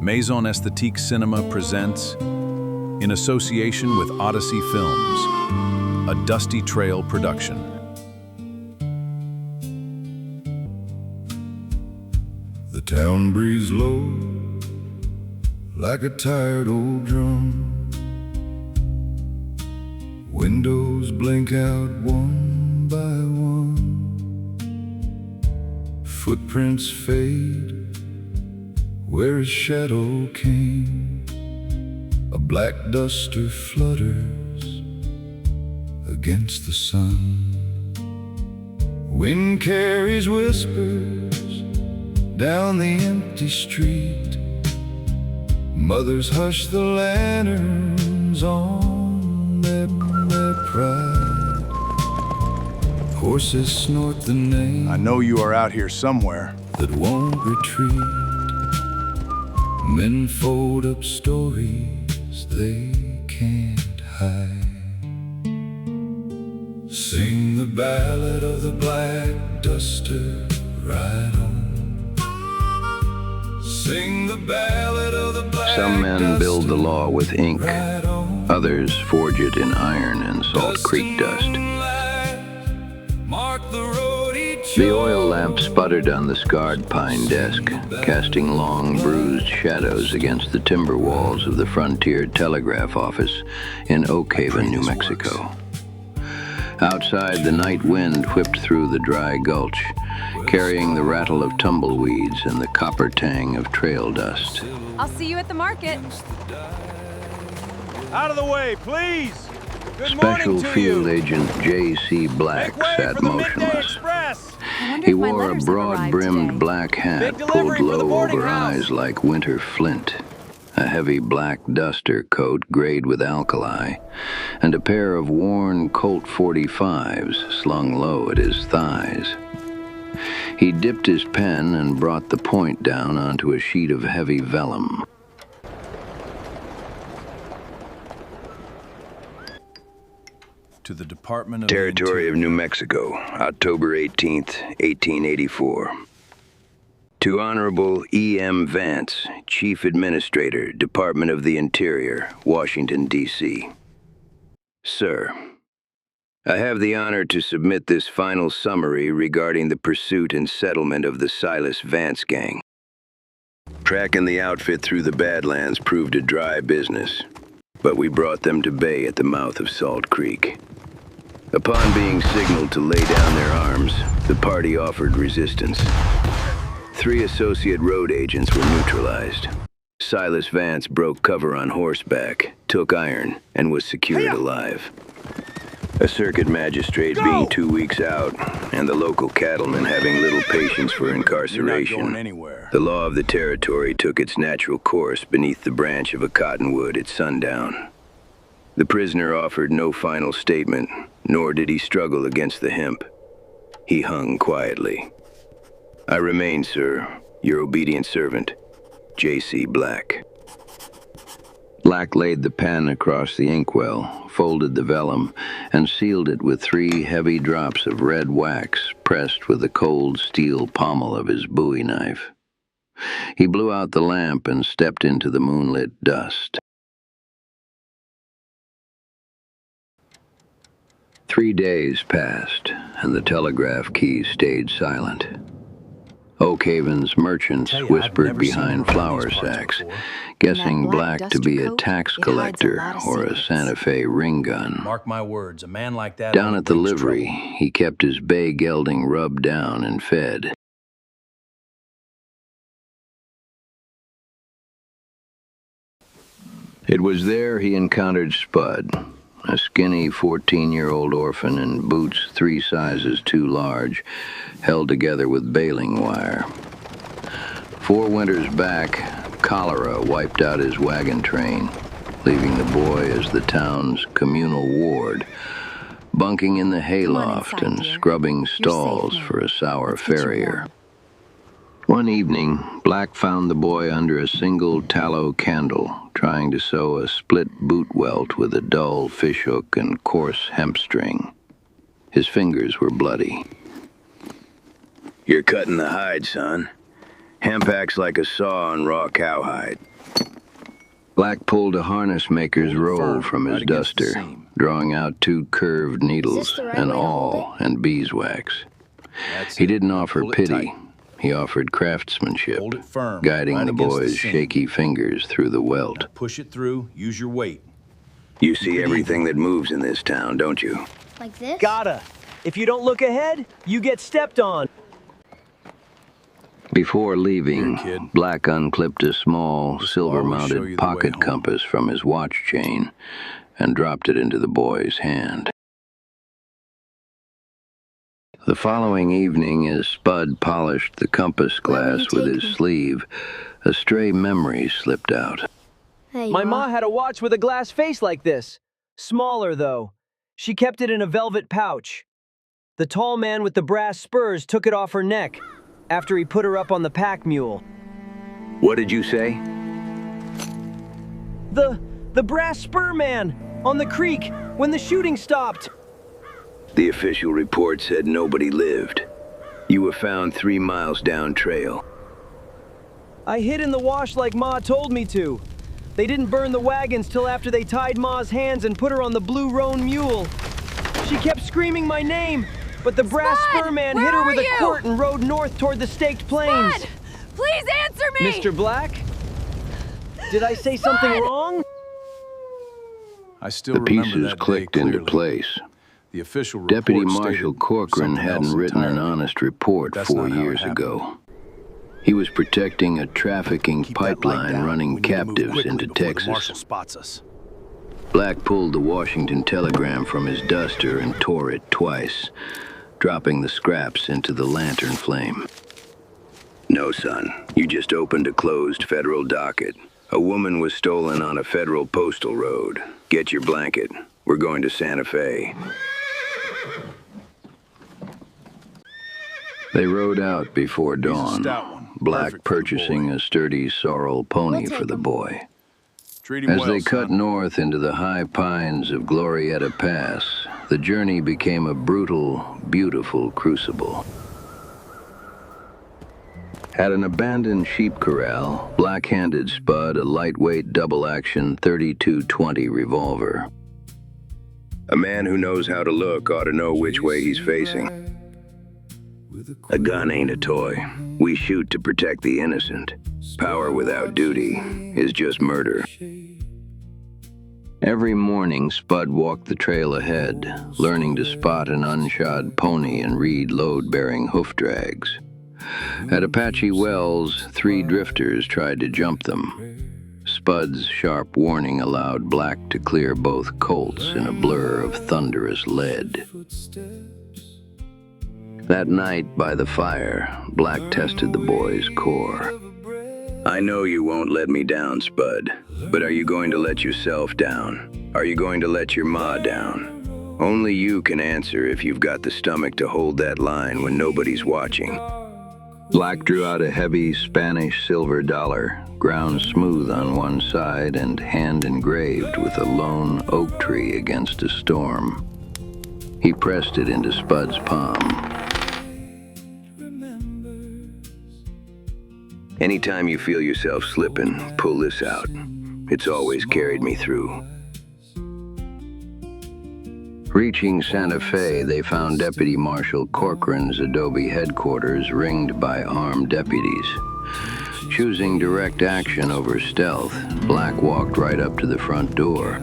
Maison Esthétique Cinema presents, in association with Odyssey Films, a Dusty Trail production. The town breathes low, like a tired old drum. Windows blink out one by one. Footprints fade where a shadow came. A black duster flutters against the sun. Wind carries whispers down the empty street. Mothers hush the lanterns on their pride. Horses snort the name I know you are out here somewhere. that won't retreat. Men fold up stories they can't hide. Sing the ballad of the black duster, ride on. Sing the ballad of the black Some men build the duster, law with ink, ride on. others forge it in iron and Salt Creek dust. Mark the road each The oil lamp sputtered on the scarred pine desk, casting long, bruised shadows against the timber walls of the Frontier Telegraph Office in Oak Haven, New Mexico. Outside, the night wind whipped through the dry gulch, carrying the rattle of tumbleweeds and the copper tang of trail dust. I'll see you at the market. Out of the way, please! Good Special morning to Field you! Agent J.C. Black Make way sat for the Midday motionless. Express! I wonder He if my wore a letters have arrived broad-brimmed today. black hat Big pulled delivery for the low boarding over house. eyes like winter flint, a heavy black duster coat grayed with alkali, and a pair of worn Colt 45s slung low at his thighs. He dipped his pen and brought the point down onto a sheet of heavy vellum. To the Department of Territory the of New Mexico, October 18th, 1884. To Honorable E.M. Vance, Chief Administrator, Department of the Interior, Washington, D.C. Sir, I have the honor to submit this final summary regarding the pursuit and settlement of the Silas Vance gang. Tracking the outfit through the Badlands proved a dry business, but we brought them to bay at the mouth of Salt Creek. Upon being signaled to lay down their arms, the party offered resistance. 3 associate road agents were neutralized. Silas Vance broke cover on horseback, took iron, and was secured alive. A circuit magistrate being 2 weeks out, and the local cattlemen having little patience for You're not going incarceration, anywhere. the law of the territory took its natural course beneath the branch of a cottonwood at sundown. The prisoner offered no final statement, nor did he struggle against the hemp. He hung quietly. I remain, sir, your obedient servant, J.C. Black. Black laid the pen across the inkwell, folded the vellum, and sealed it with 3 heavy drops of red wax pressed with the cold steel pommel of his bowie knife. He blew out the lamp and stepped into the moonlit dust. 3 days passed, and the telegraph keys stayed silent. Oak Haven's merchants Tell you, I've whispered never seen behind one of flour these parts sacks, before. guessing And that black Black to be duster a coat, tax it hides a collector lot of or a secrets. Santa Fe ring gun. Mark my words, a man like that Down only at the brings livery, trouble. he kept his bay gelding rubbed down and fed. It was there he encountered Spud, a skinny 14-year-old orphan in boots 3 sizes too large, held together with baling wire. 4 winters back, cholera wiped out his wagon train, leaving the boy as the town's communal ward, bunking in the hayloft inside, and dear. scrubbing safe stalls now. for a sour Let's get you farrier. warm. One evening, Black found the boy under a single tallow candle, trying to sew a split boot welt with a dull fishhook and coarse hemp string. His fingers were bloody. "You're cutting the hide, son. Hemp acts like a saw on raw cowhide. Black pulled a harness maker's roll firm, from his right against the duster, seam. drawing out 2 curved needles, the right an way to hold awl, and beeswax. That's He it. didn't Now offer pull it pity. tight. He offered craftsmanship, Hold it firm, guiding right the against boy's seam. shaky fingers through the welt. Now push it through, use your weight. You see everything that moves in this town, don't you? Like this? Gotta. If you don't look ahead, you get stepped on. Before leaving, Here, kid. Black unclipped a small, This will always show you silver-mounted the way pocket home. compass from his watch chain and dropped it into the boy's hand. The following evening, as Spud polished the compass Where will glass you with take his me? sleeve, a stray memory slipped out. There you My are. ma had a watch with a glass face like this. Smaller, though. She kept it in a velvet pouch. The tall man with the brass spurs took it off her neck after he put her up on the pack mule. What did you say? The brass spur man on the creek when the shooting stopped. The official report said nobody lived. You were found 3 miles down trail. I hid in the wash like Ma told me to. They didn't burn the wagons till after they tied Ma's hands and put her on the blue roan mule. She kept screaming my name, but the brass Spud, spur man where hit her are with a you? quirt and rode north toward the staked plains. Spud, please answer me! Mr. Black? Did I say something wrong? I still The remember pieces that clicked day into clearly. place. The official report Deputy Marshal stated Corcoran something hadn't else written an entirely. honest report That's 4 not how it years happened. ago. He was protecting a trafficking Keep that light pipeline down. running We need to move captives quickly into before the Texas. marshal spots us. Black pulled the Washington telegram from his duster and tore it twice, dropping the scraps into the lantern flame. No, son. You just opened a closed federal docket. A woman was stolen on a federal postal road. Get your blanket. We're going to Santa Fe. They rode out before He's a dawn, stout one. Black Perfect for the purchasing boy. a sturdy sorrel pony We'll for take the him. boy. Treat him As well, they cut son. north into the high pines of Glorietta Pass, the journey became a brutal, beautiful crucible. At an abandoned sheep corral, Black handed Spud a lightweight double-action .32-20 revolver. A man who knows how to look ought to know which way he's facing. A gun ain't a toy. We shoot to protect the innocent. Power without duty is just murder. Every morning, Spud walked the trail ahead, learning to spot an unshod pony and read load-bearing hoof drags. At Apache Wells, 3 drifters tried to jump them. Spud's sharp warning allowed Black to clear both colts in a blur of thunderous lead. That night, by the fire, Black tested the boy's core. I know you won't let me down, Spud, but are you going to let yourself down? Are you going to let your ma down? Only you can answer if you've got the stomach to hold that line when nobody's watching. Black drew out a heavy Spanish silver dollar, ground smooth on one side and hand engraved with a lone oak tree against a storm. He pressed it into Spud's palm. Anytime you feel yourself slipping, pull this out. It's always carried me through. Reaching Santa Fe, they found Deputy Marshal Corcoran's adobe headquarters ringed by armed deputies. Choosing direct action over stealth, Black walked right up to the front door.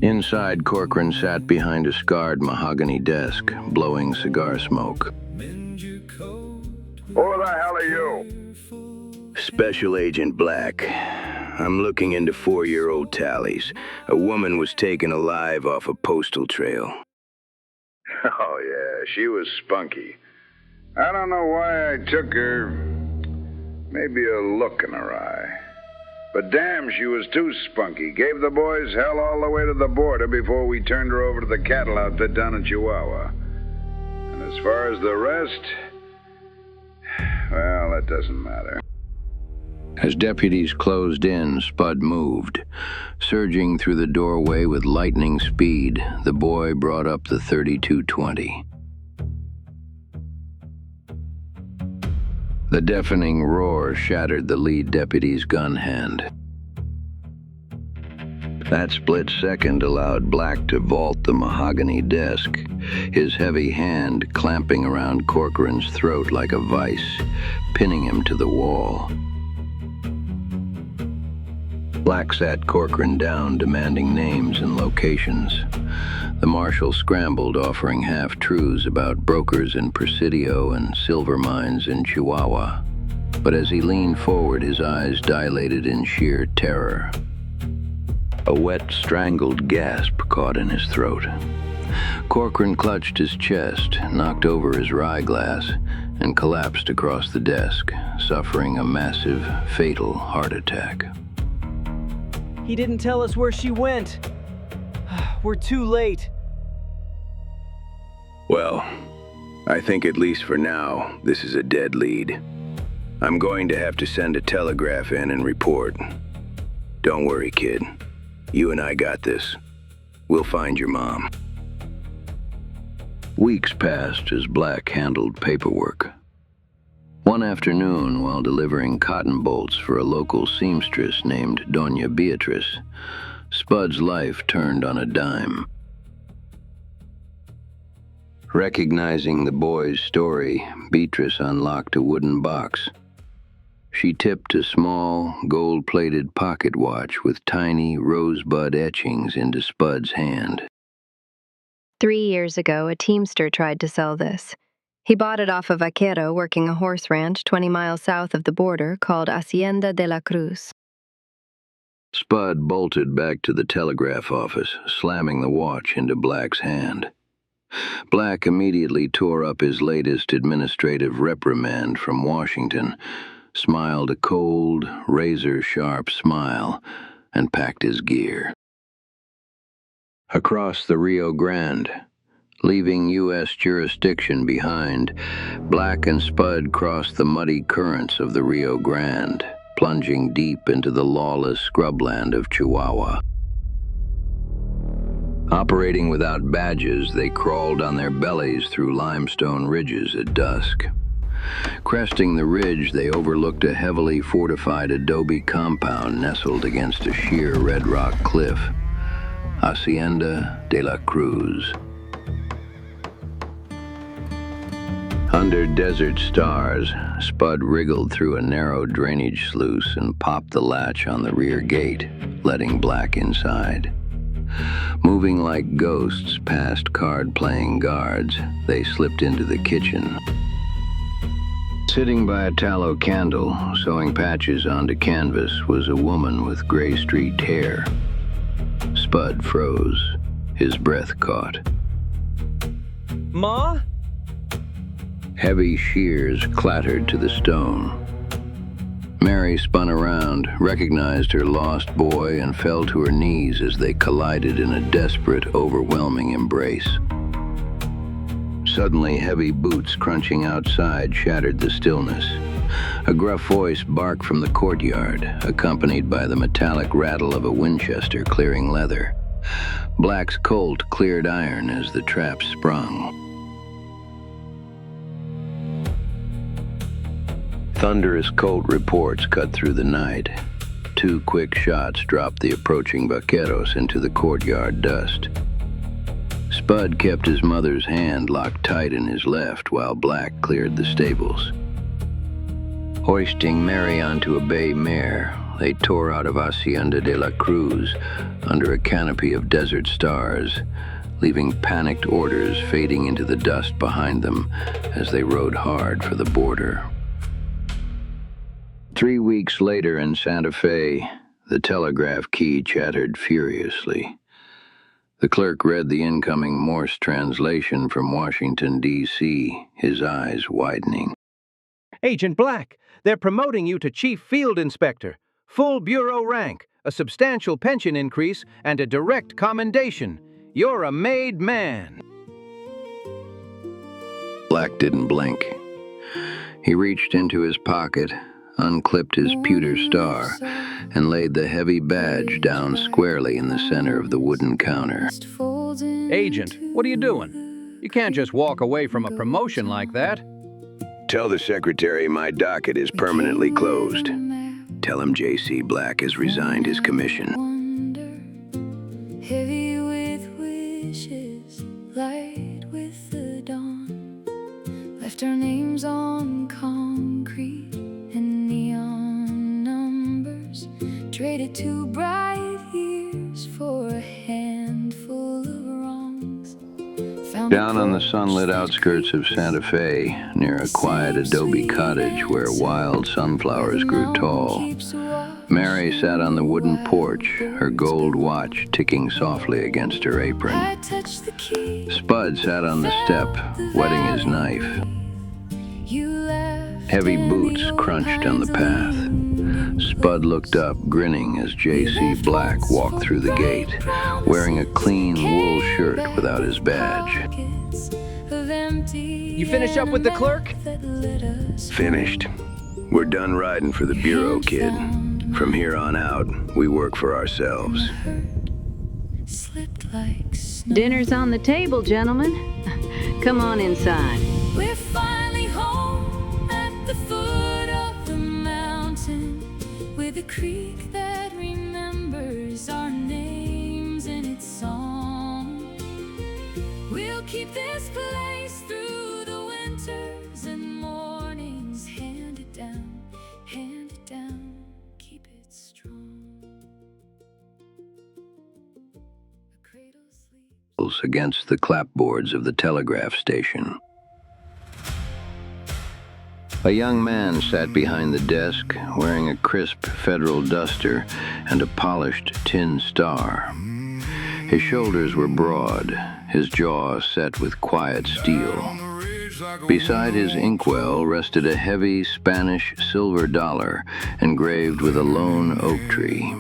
Inside, Corcoran sat behind a scarred mahogany desk, blowing cigar smoke. Who the hell are you? Special Agent Black. I'm looking into 4-year-old tallies. A woman was taken alive off a postal trail. Oh, yeah, she was spunky. I don't know why I took her. Maybe a look in her eye. But damn, she was too spunky. Gave the boys hell all the way to the border before we turned her over to the cattle outfit down in Chihuahua. And as far as the rest, well, that doesn't matter. As deputies closed in, Spud moved. Surging through the doorway with lightning speed, the boy brought up the .32-20. The deafening roar shattered the lead deputy's gun hand. That split second allowed Black to vault the mahogany desk, his heavy hand clamping around Corcoran's throat like a vice, pinning him to the wall. Black sat Corcoran down, demanding names and locations. The marshal scrambled, offering half-truths about brokers in Presidio and silver mines in Chihuahua. But as he leaned forward, his eyes dilated in sheer terror. A wet, strangled gasp caught in his throat. Corcoran clutched his chest, knocked over his rye glass, and collapsed across the desk, suffering a massive, fatal heart attack. He didn't tell us where she went. We're too late. Well, I think at least for now, this is a dead lead. I'm going to have to send a telegraph in and report. Don't worry, kid. You and I got this. We'll find your mom. Weeks passed as Black handled paperwork. One afternoon, while delivering cotton bolts for a local seamstress named Doña Beatrice, Spud's life turned on a dime. Recognizing the boy's story, Beatrice unlocked a wooden box. She tipped a small, gold-plated pocket watch with tiny rosebud etchings into Spud's hand. 3 years ago, a teamster tried to sell this. He bought it off a vaquero working a horse ranch 20 miles south of the border called Hacienda de la Cruz. Spud bolted back to the telegraph office, slamming the watch into Black's hand. Black immediately tore up his latest administrative reprimand from Washington, smiled a cold, razor-sharp smile, and packed his gear. Across the Rio Grande, leaving U.S. jurisdiction behind, Black and Spud crossed the muddy currents of the Rio Grande, plunging deep into the lawless scrubland of Chihuahua. Operating without badges, they crawled on their bellies through limestone ridges at dusk. Cresting the ridge, they overlooked a heavily fortified adobe compound nestled against a sheer red rock cliff. Hacienda de la Cruz. Under desert stars, Spud wriggled through a narrow drainage sluice and popped the latch on the rear gate, letting Black inside. Moving like ghosts past card-playing guards, they slipped into the kitchen. Sitting by a tallow candle, sewing patches onto canvas, was a woman with gray-streaked hair. Spud froze, his breath caught. Ma? Heavy shears clattered to the stone. Mary spun around, recognized her lost boy, and fell to her knees as they collided in a desperate, overwhelming embrace. Suddenly, heavy boots crunching outside shattered the stillness. A gruff voice barked from the courtyard, accompanied by the metallic rattle of a Winchester clearing leather. Black's Colt cleared iron as the trap sprung. Thunderous Colt reports cut through the night. 2 quick shots dropped the approaching vaqueros into the courtyard dust. Spud kept his mother's hand locked tight in his left while Black cleared the stables. Hoisting Mary onto a bay mare, they tore out of Hacienda de la Cruz under a canopy of desert stars, leaving panicked orders fading into the dust behind them as they rode hard for the border. 3 weeks later in Santa Fe, the telegraph key chattered furiously. The clerk read the incoming Morse translation from Washington, D.C., his eyes widening. Agent Black, they're promoting you to Chief Field Inspector. Full bureau rank, a substantial pension increase, and a direct commendation. You're a made man. Black didn't blink. He reached into his pocket, unclipped his pewter star, and laid the heavy badge down squarely in the center of the wooden counter. Agent, what are you doing? You can't just walk away from a promotion like that. Tell the secretary my docket is permanently closed. Tell him J.C. Black has resigned his commission. Heavy with wishes, light with the dawn. Left our names on concrete and neon numbers. Traded 2 bright years for a handful of wrongs. Down on the sunlit outskirts of Santa Fe, near a quiet adobe cottage where wild sunflowers grew tall, Mary sat on the wooden porch, her gold watch ticking softly against her apron. Spud sat on the step, whetting his knife. Heavy boots crunched on the path. Spud looked up, grinning as J.C. Black walked through the gate, wearing a clean wool shirt without his badge. You finish up with the clerk? Finished. We're done riding for the bureau, kid. From here on out, we work for ourselves. Dinner's on the table, gentlemen. Come on inside. We're finally home at the foot of the mountain, with a creek that remembers our names in its song. We'll keep this place through the winters and mornings. Hand it down, keep it strong. A cradle sleeps Against the clapboards of the telegraph station. A young man sat behind the desk, wearing a crisp federal duster and a polished tin star. His shoulders were broad, his jaw set with quiet steel. Beside his inkwell rested a heavy Spanish silver dollar engraved with a lone oak tree.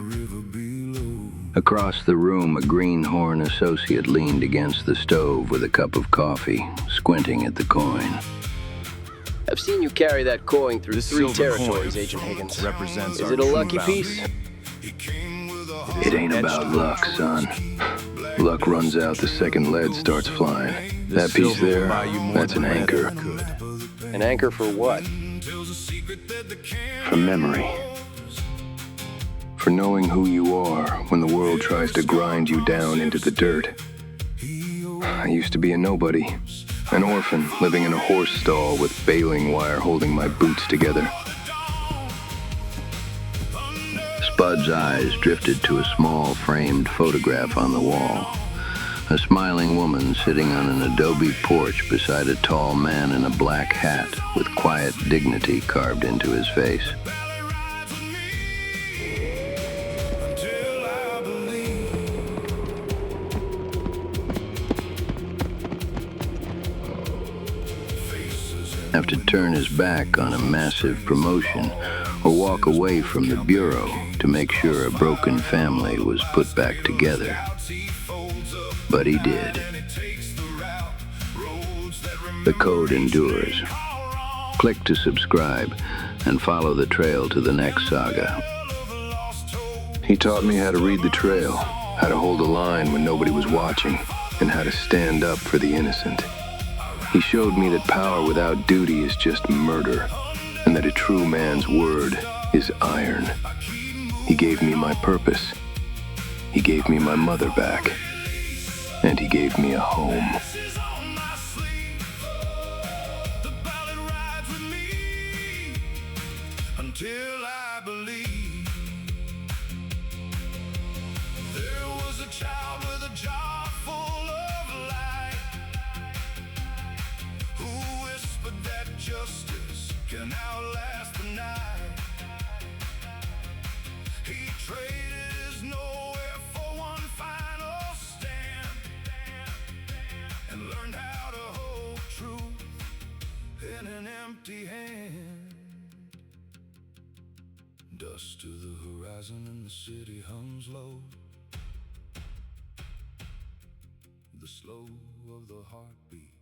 Across the room, a greenhorn associate leaned against the stove with a cup of coffee, squinting at the coin. I've seen you carry that coin through 3 territories, Agent Higgins. Is it a lucky piece? It ain't about luck, son. Luck runs out the second lead starts flying. That piece there, that's an anchor. An anchor for what? For memory. For knowing who you are when the world tries to grind you down into the dirt. I used to be a nobody. An orphan living in a horse stall with baling wire holding my boots together. Spud's eyes drifted to a small framed photograph on the wall. A smiling woman sitting on an adobe porch beside a tall man in a black hat with quiet dignity carved into his face. Have to turn his back on a massive promotion or walk away from the bureau to make sure a broken family was put back together. But he did. The code endures. Click to subscribe and follow the trail to the next saga. He taught me how to read the trail, how to hold a line when nobody was watching, and how to stand up for the innocent. He showed me that power without duty is just murder, and that a true man's word is iron. He gave me my purpose. He gave me my mother back. And he gave me a home. Until I believe there was a child with a jar full of light, who whispered that justice can outlast the night. He traded his nowhere for one final stand, and learned how to hold truth in an empty hand. Dust to the horizon and the city hums low. The slow of the heartbeat